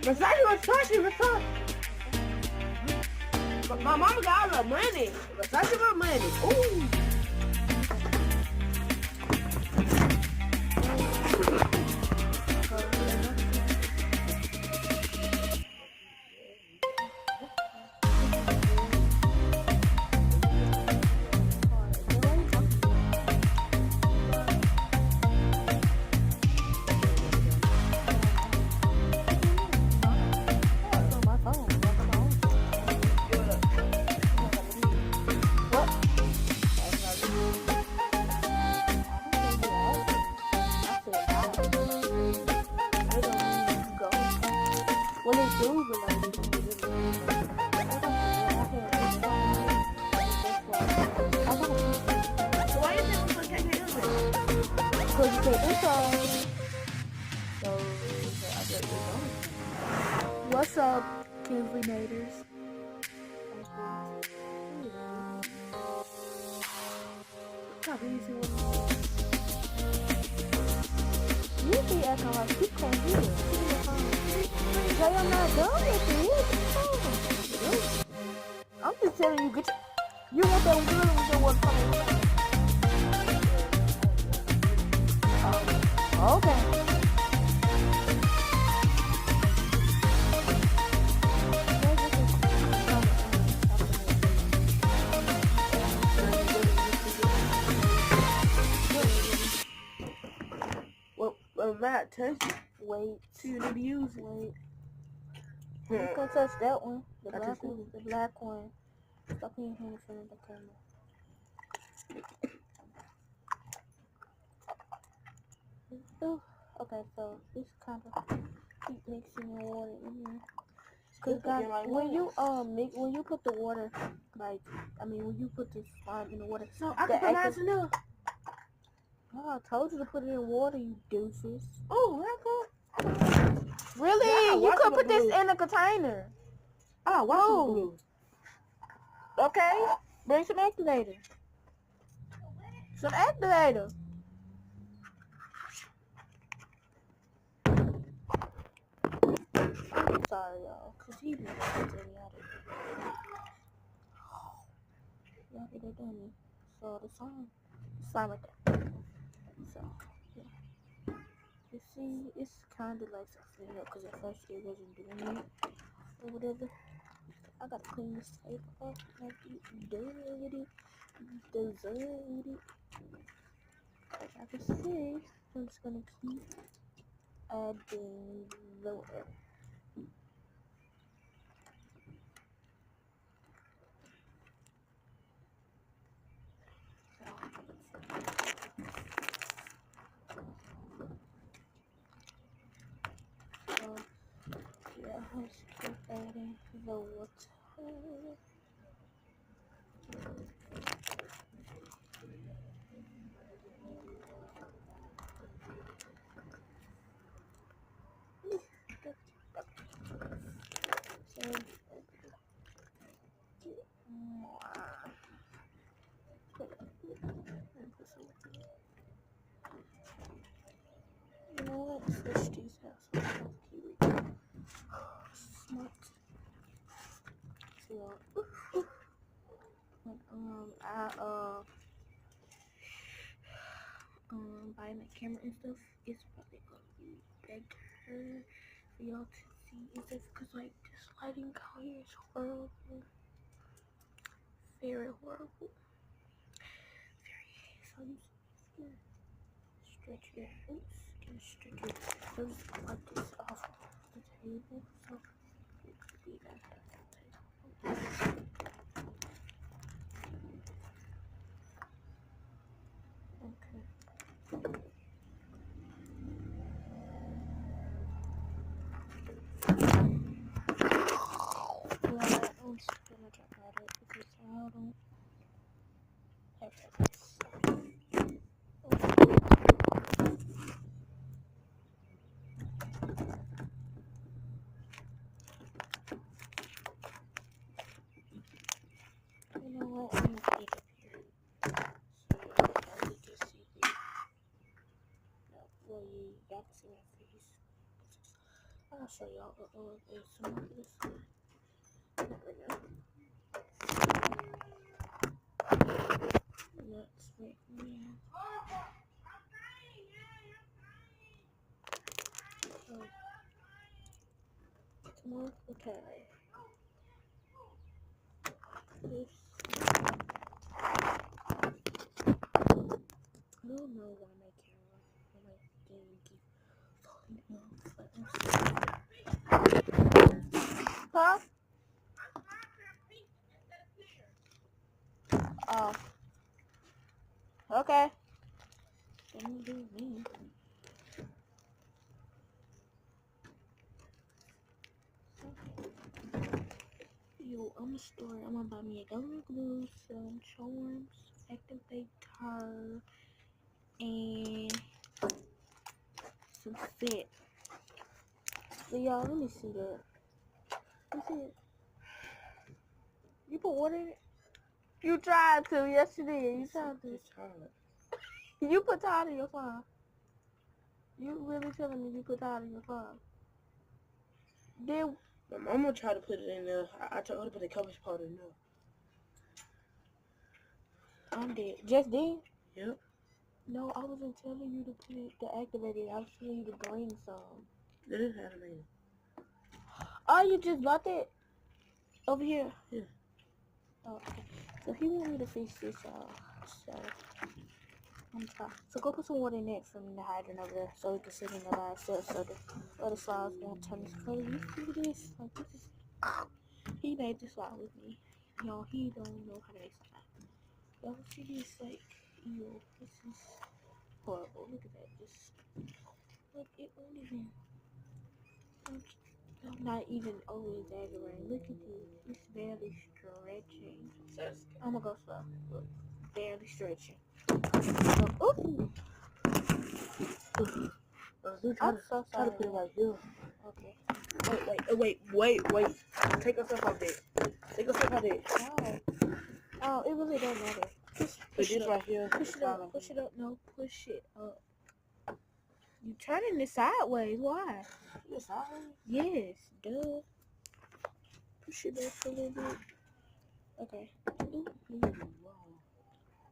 Versace. My mama got all the money. Versace my money. Ooh. What's up, Kinsley-nators? You be acting like you can't hear it. Jay, I'm not done with it. I'm just telling you, get you want that girl with your what's coming. Okay. Matt, touch it. Wait. So you need to use it. Wait. You can touch that one. The black one. The black one. Stop putting your hand in front of the camera. Okay, so this kind of keep mixing the water in here. Cause guys, when you when you put the water, when you put the slime in the water, so I can put mine enough. Oh, I told you to put it in water, you doofus. Oh, really? Yeah, you could put this in a container. Oh, wash the glue. Okay, bring some activator. I'm sorry, y'all, cause he be y'all did it dummy. So the slime right there. So yeah, you see, it's kind of like something up because at first it wasn't doing it or whatever. I gotta clean this tape up like you dirty, dirty. As I can see, I'm just gonna keep adding the water. Yeah, let's keep adding the water. You know what? Switch these out so I don't keep it. Smart. So, buying the camera and stuff, it's probably gonna be better for y'all to see. It's just because like this lighting out here is horrible, very horrible, very. So you stretch your just like this off the table, so it could be that table. Okay. I'm just gonna talk about it because I don't have this. You know what? I'm gonna put it up here so you can see me. No, well, y'all can see my face. I'll show y'all some of this. Right now. Let's make me. Come on, okay. This. I don't know why my camera or my game keep falling off, but huh? Oh. Okay. Don't do me. Yo, I'm a store. I'm gonna buy me a donut glue, some charms, activate tar, and some fit. So y'all, let me see that. Let me see it. You put water in it? You tried to. Yes, you did. You tried to. You put tar in your slime. You really telling me you put tar in your slime? Then my mama tried to put it in there. I told her to put the coverage powder in there. I'm dead. Just then? Yep. No, I wasn't telling you to put it, to activate it. I was telling you to bring some. It is animated. Oh, you just bought that? Over here? Yeah. Oh, okay. So he want me to fix this, y'all. So, I'm trying. So go put some water in that from the hydrant over there so it can sit in the by itself so the other slides won't turn this color. You see this? Like, this is... He made this slide with me. Y'all, he don't know how to make slide. Y'all see this, like, ew. This is horrible. Look at that. Just, like, it won't even... I'm not even over-exaggerating. Look at this. It's barely stretching. I'm gonna go slow. Look. Barely stretching. Ooh. I'm so sorry. Try to put it right here. Okay. Wait. Take yourself off that. Take yourself off that. Oh, it really don't matter. Push it up. Right here. Push it up. Push it up. No, push it up. You turning it sideways. Why? It's sideways? Yes. Duh. Push it up a little bit. Okay.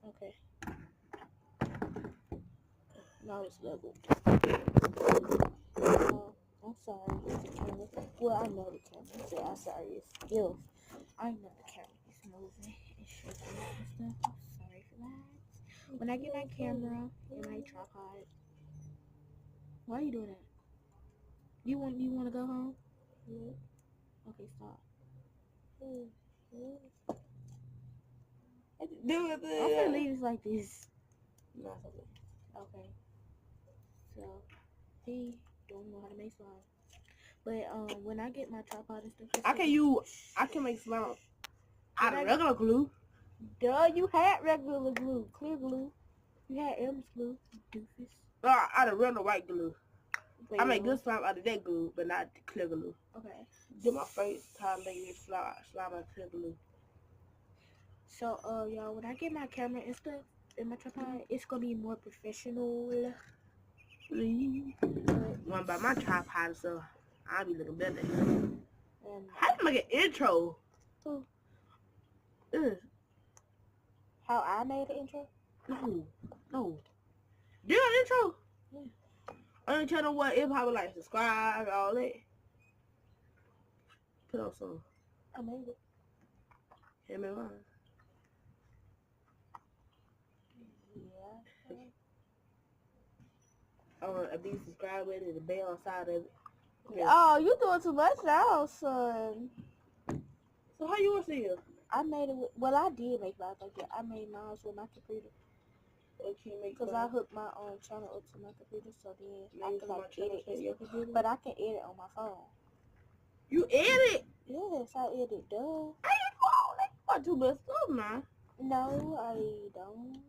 Okay. Now it's level. I'm sorry, it's the camera. Well, I know the camera. I'm sorry, it's skills. I know the camera is moving and shaking and stuff. I'm sorry for that. When I get my camera and my tripod, why are you doing that? You want to go home? Yeah. Okay, stop. I'm gonna leave it like this. No. Okay. So he don't know how to make slime. But when I get my tripod and stuff, I can make slime out of regular glue. Duh, you had regular glue, clear glue. You had Elmer's glue, doofus. Out of regular white glue. Well, I make good slime out of that glue, but not the clear glue. Okay. Do my first time making slime out of clear glue. So, y'all, when I get my camera and stuff and my tripod, it's gonna be more professional. When I buy my tripod, so I'll be looking better. How you make an intro? Who? How I made an intro? No. Do an intro? Yeah. I ain't tell them what if I would like subscribe, all that. Put on some. I made it. Hear me on. Yeah. Be subscribed with it, the bell on side of it. Okay. Oh, you doing too much now, son. So how you want to see it? I made it with, well, I did make mine like that. I made mine with my computer. Because I hooked my own channel up to my computer, so then I can like edit it. But I can edit on my phone. You edit? Yes, I edit, duh. I ain't phone. That's not too much stuff, man. No, I don't.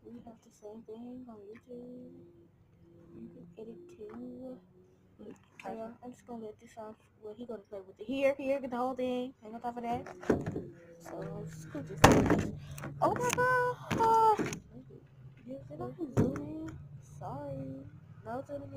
We have the same thing on YouTube. You can edit too. Yeah, I'm just gonna let this off. Well, he gonna play with it. Here, get the whole thing. Ain't on top of that. So I'm just gonna just. Oh my god! Did I zoom in? Sorry. No zooming in.